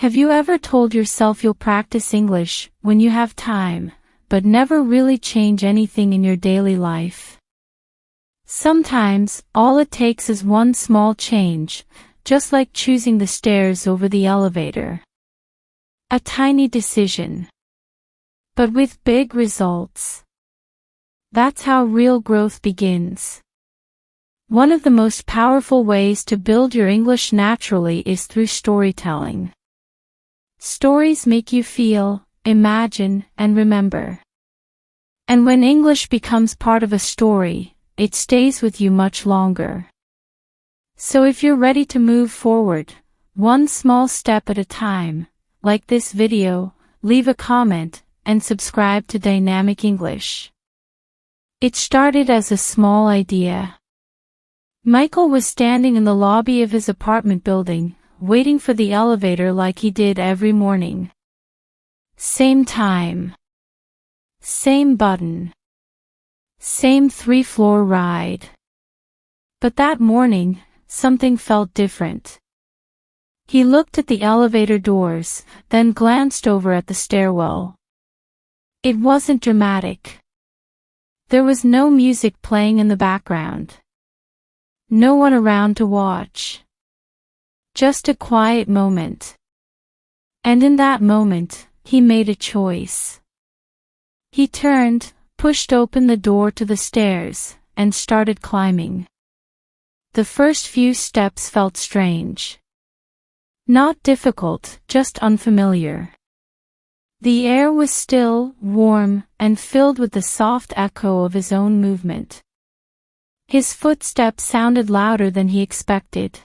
Have you ever told yourself you'll practice English when you have time, but never really change anything in your daily life? Sometimes, all it takes is one small change, just like choosing the stairs over the elevator. A tiny decision, but with big results. That's how real growth begins. One of the most powerful ways to build your English naturally is through storytelling. Stories make you feel, imagine, and remember. And when English becomes part of a story, it stays with you much longer. So if you're ready to move forward, one small step at a time, like this video, leave a comment, and subscribe to Dynamic English. It started as a small idea. Michael was standing in the lobby of his apartment building, waiting for the elevator like he did every morning. Same time. Same button. Same 3-floor ride. But that morning, something felt different. He looked at the elevator doors, then glanced over at the stairwell. It wasn't dramatic. There was no music playing in the background. No one around to watch. Just a quiet moment. And in that moment, he made a choice. He turned, pushed open the door to the stairs, and started climbing. The first few steps felt strange. Not difficult, just unfamiliar. The air was still, warm, and filled with the soft echo of his own movement. His footsteps sounded louder than he expected.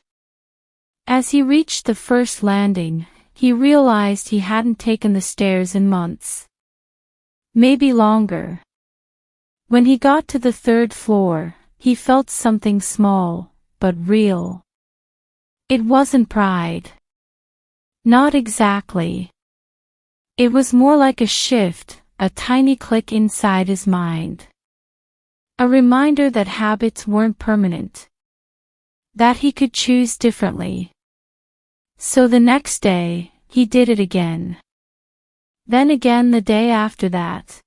As he reached the first landing, he realized he hadn't taken the stairs in months. Maybe longer. When he got to the 3rd floor, he felt something small, but real. It wasn't pride. Not exactly. It was more like a shift, a tiny click inside his mind. A reminder that habits weren't permanent. That he could choose differently. So the next day, he did it again. Then again the day after that.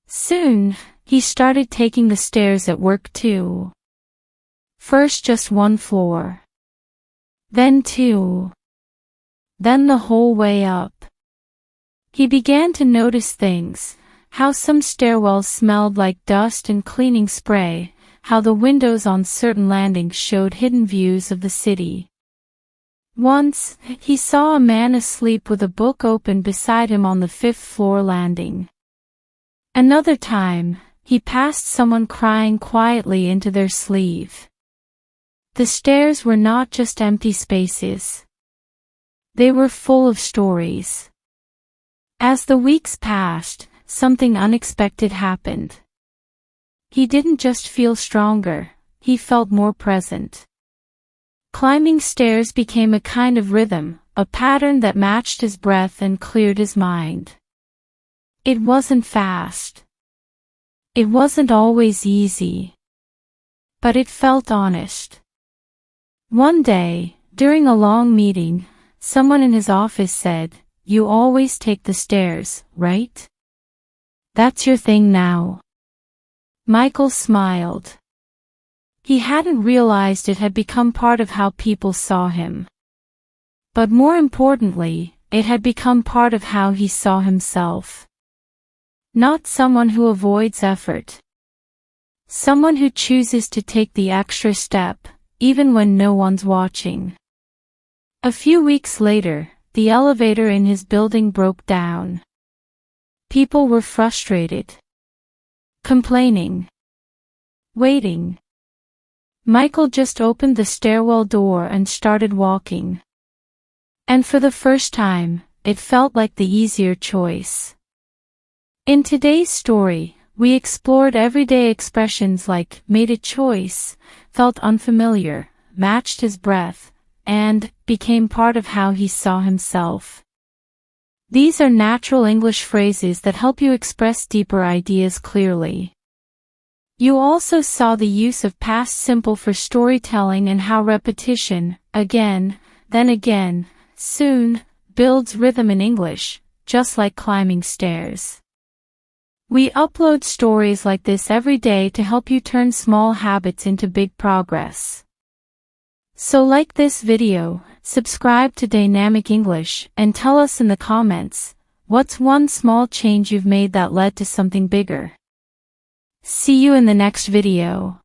Soon, he started taking the stairs at work too. First just 1 floor. Then 2. Then the whole way up. He began to notice things, how some stairwells smelled like dust and cleaning spray, how the windows on certain landings showed hidden views of the city. Once, he saw a man asleep with a book open beside him on the 5th floor landing. Another time, he passed someone crying quietly into their sleeve. The stairs were not just empty spaces. They were full of stories. As the weeks passed, something unexpected happened. He didn't just feel stronger, he felt more present. Climbing stairs became a kind of rhythm, a pattern that matched his breath and cleared his mind. It wasn't fast. It wasn't always easy. But it felt honest. One day, during a long meeting, someone in his office said, "You always take the stairs, right? That's your thing now." Michael smiled. He hadn't realized it had become part of how people saw him. But more importantly, it had become part of how he saw himself. Not someone who avoids effort. Someone who chooses to take the extra step, even when no one's watching. A few weeks later, the elevator in his building broke down. People were frustrated. Complaining. Waiting. Michael just opened the stairwell door and started walking. And for the first time, it felt like the easier choice. In today's story, we explored everyday expressions like made a choice, felt unfamiliar, matched his breath, and became part of how he saw himself. These are natural English phrases that help you express deeper ideas clearly. You also saw the use of past simple for storytelling and how repetition, again, then again, soon, builds rhythm in English, just like climbing stairs. We upload stories like this every day to help you turn small habits into big progress. So like this video, subscribe to Dynamic English, and tell us in the comments, what's one small change you've made that led to something bigger? See you in the next video.